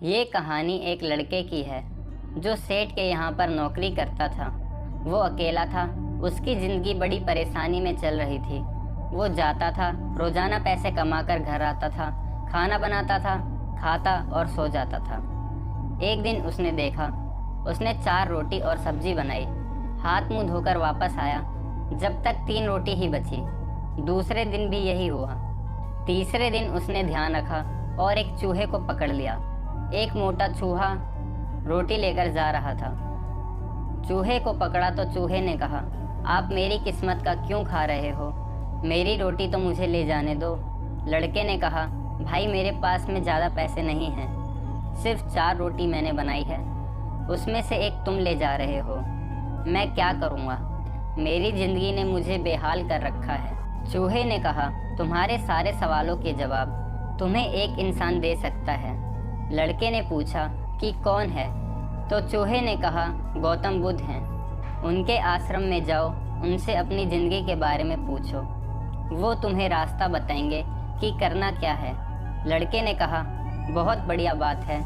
ये कहानी एक लड़के की है जो सेठ के यहाँ पर नौकरी करता था। वो अकेला था, उसकी ज़िंदगी बड़ी परेशानी में चल रही थी। वो जाता था, रोज़ाना पैसे कमाकर घर आता था, खाना बनाता था, खाता और सो जाता था। एक दिन उसने देखा, उसने 4 रोटी और सब्जी बनाई, हाथ मुंह धोकर वापस आया, जब तक 3 रोटी ही बची। दूसरे दिन भी यही हुआ। तीसरे दिन उसने ध्यान रखा और एक चूहे को पकड़ लिया। एक मोटा चूहा रोटी लेकर जा रहा था। चूहे को पकड़ा तो चूहे ने कहा, आप मेरी किस्मत का क्यों खा रहे हो? मेरी रोटी तो मुझे ले जाने दो। लड़के ने कहा, भाई मेरे पास में ज़्यादा पैसे नहीं हैं, सिर्फ 4 रोटी मैंने बनाई है, उसमें से एक तुम ले जा रहे हो। मैं क्या करूँगा? मेरी ज़िंदगी ने मुझे बेहाल कर रखा है। चूहे ने कहा, तुम्हारे सारे सवालों के जवाब तुम्हें एक इंसान दे सकता है। लड़के ने पूछा कि कौन है? तो चूहे ने कहा, गौतम बुद्ध हैं। उनके आश्रम में जाओ, उनसे अपनी ज़िंदगी के बारे में पूछो, वो तुम्हें रास्ता बताएंगे कि करना क्या है। लड़के ने कहा, बहुत बढ़िया बात है।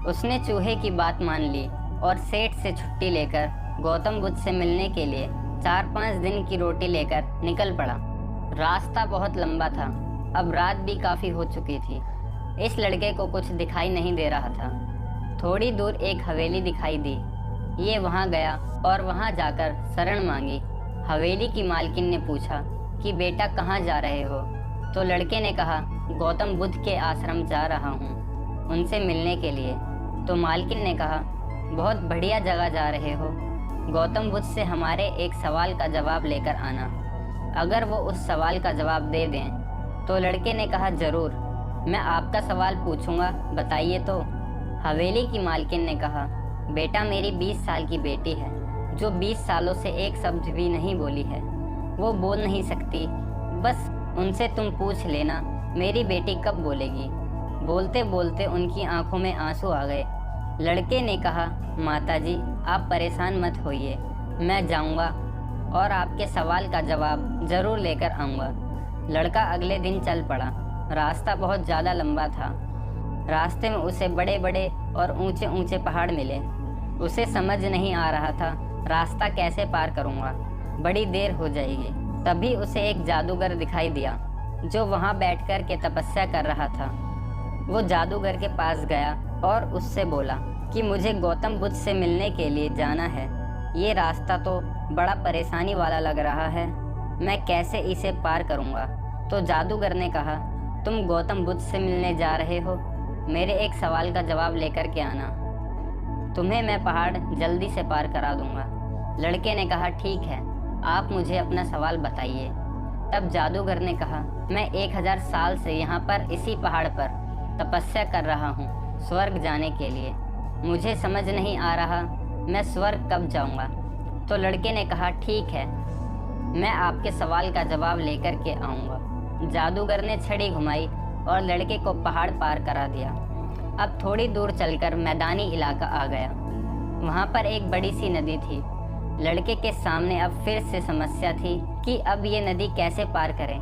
उसने चूहे की बात मान ली और सेठ से छुट्टी लेकर गौतम बुद्ध से मिलने के लिए 4-5 दिन की रोटी लेकर निकल पड़ा। रास्ता बहुत लंबा था, अब रात भी काफ़ी हो चुकी थी। इस लड़के को कुछ दिखाई नहीं दे रहा था। थोड़ी दूर एक हवेली दिखाई दी। ये वहाँ गया और वहाँ जाकर शरण मांगी। हवेली की मालकिन ने पूछा कि बेटा कहाँ जा रहे हो? तो लड़के ने कहा, गौतम बुद्ध के आश्रम जा रहा हूँ, उनसे मिलने के लिए। तो मालकिन ने कहा, बहुत बढ़िया जगह जा रहे हो। गौतम बुद्ध से हमारे एक सवाल का जवाब लेकर आना। अगर वो उस सवाल का जवाब दे दें। तो लड़के ने कहा, ज़रूर, मैं आपका सवाल पूछूंगा, बताइए तो। हवेली की मालकिन ने कहा, बेटा मेरी 20 साल की बेटी है जो 20 सालों से एक शब्द भी नहीं बोली है। वो बोल नहीं सकती, बस उनसे तुम पूछ लेना मेरी बेटी कब बोलेगी। बोलते बोलते उनकी आंखों में आंसू आ गए। लड़के ने कहा, माताजी आप परेशान मत होइए, मैं जाऊंगा और आपके सवाल का जवाब ज़रूर लेकर आऊँगा। लड़का अगले दिन चल पड़ा। रास्ता बहुत ज़्यादा लंबा था। रास्ते में उसे बड़े बड़े और ऊंचे ऊंचे पहाड़ मिले। उसे समझ नहीं आ रहा था रास्ता कैसे पार करूँगा, बड़ी देर हो जाएगी। तभी उसे एक जादूगर दिखाई दिया जो वहाँ बैठकर के तपस्या कर रहा था। वो जादूगर के पास गया और उससे बोला कि मुझे गौतम बुद्ध से मिलने के लिए जाना है। ये रास्ता तो बड़ा परेशानी वाला लग रहा है, मैं कैसे इसे पार करूँगा? तो जादूगर ने कहा, तुम गौतम बुद्ध से मिलने जा रहे हो, मेरे एक सवाल का जवाब लेकर के आना, तुम्हें मैं पहाड़ जल्दी से पार करा दूंगा। लड़के ने कहा, ठीक है, आप मुझे अपना सवाल बताइए। तब जादूगर ने कहा, मैं 1000 साल से यहाँ पर इसी पहाड़ पर तपस्या कर रहा हूँ स्वर्ग जाने के लिए। मुझे समझ नहीं आ रहा मैं स्वर्ग कब जाऊँगा। तो लड़के ने कहा, ठीक है, मैं आपके सवाल का जवाब लेकर के आऊँगा। जादूगर ने छड़ी घुमाई और लड़के को पहाड़ पार करा दिया। अब थोड़ी दूर चलकर मैदानी इलाका आ गया। वहाँ पर एक बड़ी सी नदी थी। लड़के के सामने अब फिर से समस्या थी कि अब ये नदी कैसे पार करें।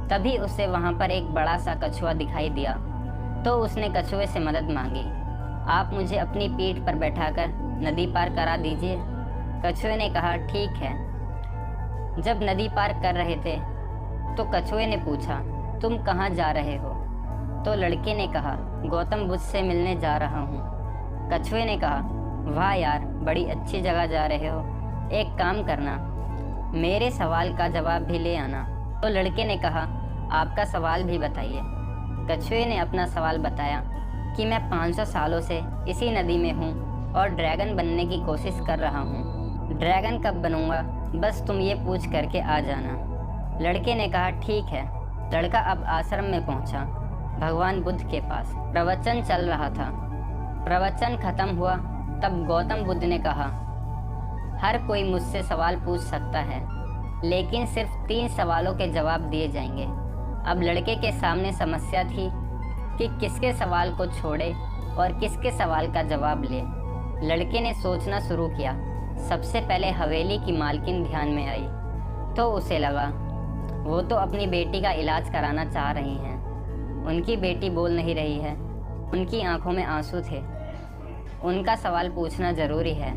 तभी उसे वहाँ पर एक बड़ा सा कछुआ दिखाई दिया। तो उसने कछुए से मदद मांगी, आप मुझे अपनी पीठ पर बैठाकर नदी पार करा दीजिए। कछुए ने कहा, ठीक है। जब नदी पार कर रहे थे तो कछुए ने पूछा, तुम कहाँ जा रहे हो? तो लड़के ने कहा, गौतम बुद्ध से मिलने जा रहा हूँ। कछुए ने कहा, वाह यार, बड़ी अच्छी जगह जा रहे हो। एक काम करना, मेरे सवाल का जवाब भी ले आना। तो लड़के ने कहा, आपका सवाल भी बताइए। कछुए ने अपना सवाल बताया कि मैं 500 सालों से इसी नदी में हूँ और ड्रैगन बनने की कोशिश कर रहा हूँ। ड्रैगन कब बनूंगा, बस तुम ये पूछ करके आ जाना। लड़के ने कहा, ठीक है। लड़का अब आश्रम में पहुंचा, भगवान बुद्ध के पास। प्रवचन चल रहा था। प्रवचन खत्म हुआ तब गौतम बुद्ध ने कहा, हर कोई मुझसे सवाल पूछ सकता है, लेकिन सिर्फ 3 सवालों के जवाब दिए जाएंगे। अब लड़के के सामने समस्या थी कि किसके सवाल को छोड़े और किसके सवाल का जवाब ले। लड़के ने सोचना शुरू किया। सबसे पहले हवेली की मालकिन ध्यान में आई। तो उसे लगा वो तो अपनी बेटी का इलाज कराना चाह रही हैं। उनकी बेटी बोल नहीं रही है, उनकी आंखों में आंसू थे। उनका सवाल पूछना ज़रूरी है।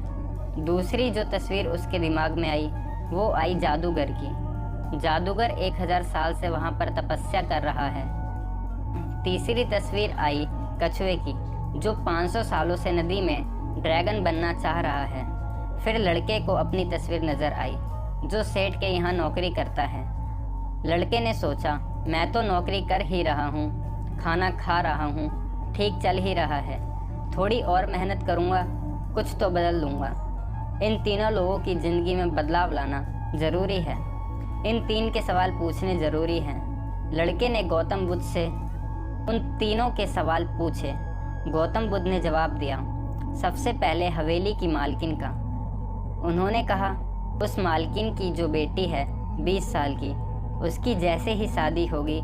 दूसरी जो तस्वीर उसके दिमाग में आई वो आई जादूगर की। जादूगर 1000 साल से वहाँ पर तपस्या कर रहा है। तीसरी तस्वीर आई कछुए की, जो 500 सालों से नदी में ड्रैगन बनना चाह रहा है। फिर लड़के को अपनी तस्वीर नज़र आई, जो सेठ के यहाँ नौकरी करता है। लड़के ने सोचा, मैं तो नौकरी कर ही रहा हूँ, खाना खा रहा हूँ, ठीक चल ही रहा है, थोड़ी और मेहनत करूँगा, कुछ तो बदल लूँगा। इन तीनों लोगों की ज़िंदगी में बदलाव लाना ज़रूरी है। इन 3 के सवाल पूछने ज़रूरी हैं। लड़के ने गौतम बुद्ध से उन तीनों के सवाल पूछे। गौतम बुद्ध ने जवाब दिया, सबसे पहले हवेली की मालकिन का। उन्होंने कहा, उस मालकिन की जो बेटी है 20 साल की, उसकी जैसे ही शादी होगी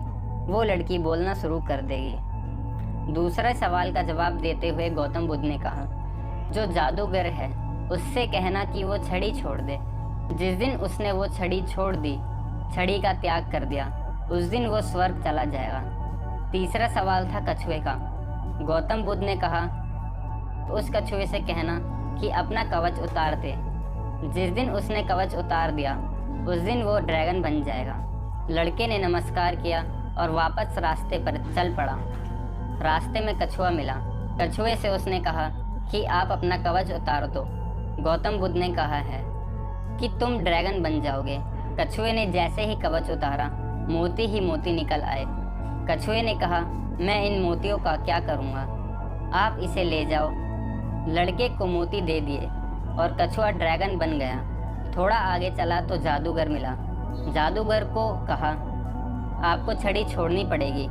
वो लड़की बोलना शुरू कर देगी। दूसरा सवाल का जवाब देते हुए गौतम बुद्ध ने कहा, जो जादूगर है उससे कहना कि वो छड़ी छोड़ दे। जिस दिन उसने वो छड़ी छोड़ दी, छड़ी का त्याग कर दिया, उस दिन वो स्वर्ग चला जाएगा। तीसरा सवाल था कछुए का। गौतम बुद्ध ने कहा, उस कछुए से कहना कि अपना कवच उतार दे। जिस दिन उसने कवच उतार दिया, उस दिन वो ड्रैगन बन जाएगा। लड़के ने नमस्कार किया और वापस रास्ते पर चल पड़ा। रास्ते में कछुआ मिला। कछुए से उसने कहा कि आप अपना कवच उतार दो। गौतम बुद्ध ने कहा है कि तुम ड्रैगन बन जाओगे। कछुए ने जैसे ही कवच उतारा, मोती ही मोती निकल आए। कछुए ने कहा, मैं इन मोतियों का क्या करूँगा, आप इसे ले जाओ। लड़के को मोती दे दिए और कछुआ ड्रैगन बन गया। थोड़ा आगे चला तो जादूगर मिला। जादूगर को कहा, आपको छड़ी छोड़नी पड़ेगी,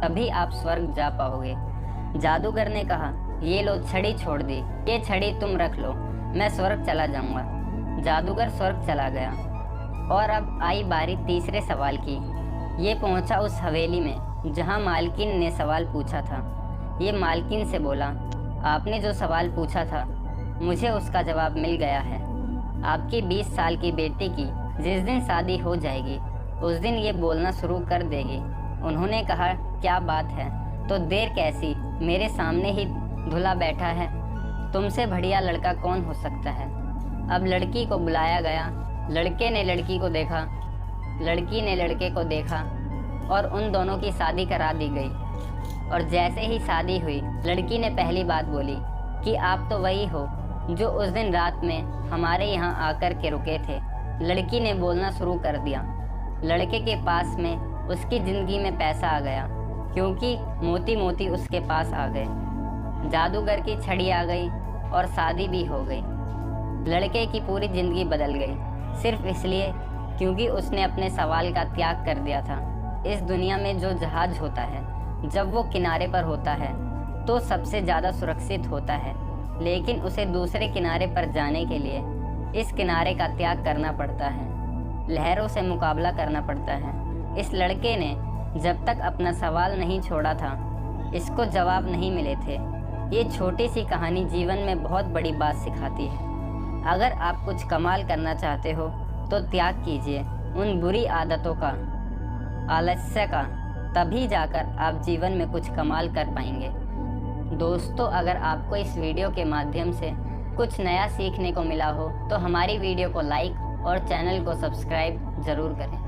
तभी आप स्वर्ग जा पाओगे। जादूगर ने कहा, ये लो छड़ी छोड़ दी, ये छड़ी तुम रख लो, मैं स्वर्ग चला जाऊंगा। जादूगर स्वर्ग चला गया। और अब आई बारी तीसरे सवाल की। ये पहुंचा उस हवेली में जहां मालकिन ने सवाल पूछा था। ये मालकिन से बोला, आपने जो सवाल पूछा था मुझे उसका जवाब मिल गया है। आपकी 20 साल की बेटी की जिस दिन शादी हो जाएगी उस दिन ये बोलना शुरू कर देगी। उन्होंने कहा, क्या बात है, तो देर कैसी, मेरे सामने ही धुला बैठा है, तुमसे बढ़िया लड़का कौन हो सकता है। अब लड़की को बुलाया गया। लड़के ने लड़की को देखा, लड़की ने लड़के को देखा और उन दोनों की शादी करा दी गई। और जैसे ही शादी हुई, लड़की ने पहली बात बोली कि आप तो वही हो जो उस दिन रात में हमारे यहाँ आकर के रुके थे। लड़की ने बोलना शुरू कर दिया। लड़के के पास में उसकी ज़िंदगी में पैसा आ गया, क्योंकि मोती मोती उसके पास आ गए। जादूगर की छड़ी आ गई और शादी भी हो गई। लड़के की पूरी ज़िंदगी बदल गई, सिर्फ इसलिए क्योंकि उसने अपने सवाल का त्याग कर दिया था। इस दुनिया में जो जहाज़ होता है, जब वो किनारे पर होता है तो सबसे ज़्यादा सुरक्षित होता है, लेकिन उसे दूसरे किनारे पर जाने के लिए इस किनारे का त्याग करना पड़ता है, लहरों से मुकाबला करना पड़ता है। इस लड़के ने जब तक अपना सवाल नहीं छोड़ा था, इसको जवाब नहीं मिले थे। ये छोटी सी कहानी जीवन में बहुत बड़ी बात सिखाती है। अगर आप कुछ कमाल करना चाहते हो तो त्याग कीजिए उन बुरी आदतों का, आलस्य का, तभी जाकर आप जीवन में कुछ कमाल कर पाएंगे। दोस्तों, अगर आपको इस वीडियो के माध्यम से कुछ नया सीखने को मिला हो तो हमारी वीडियो को लाइक और चैनल को सब्सक्राइब ज़रूर करें।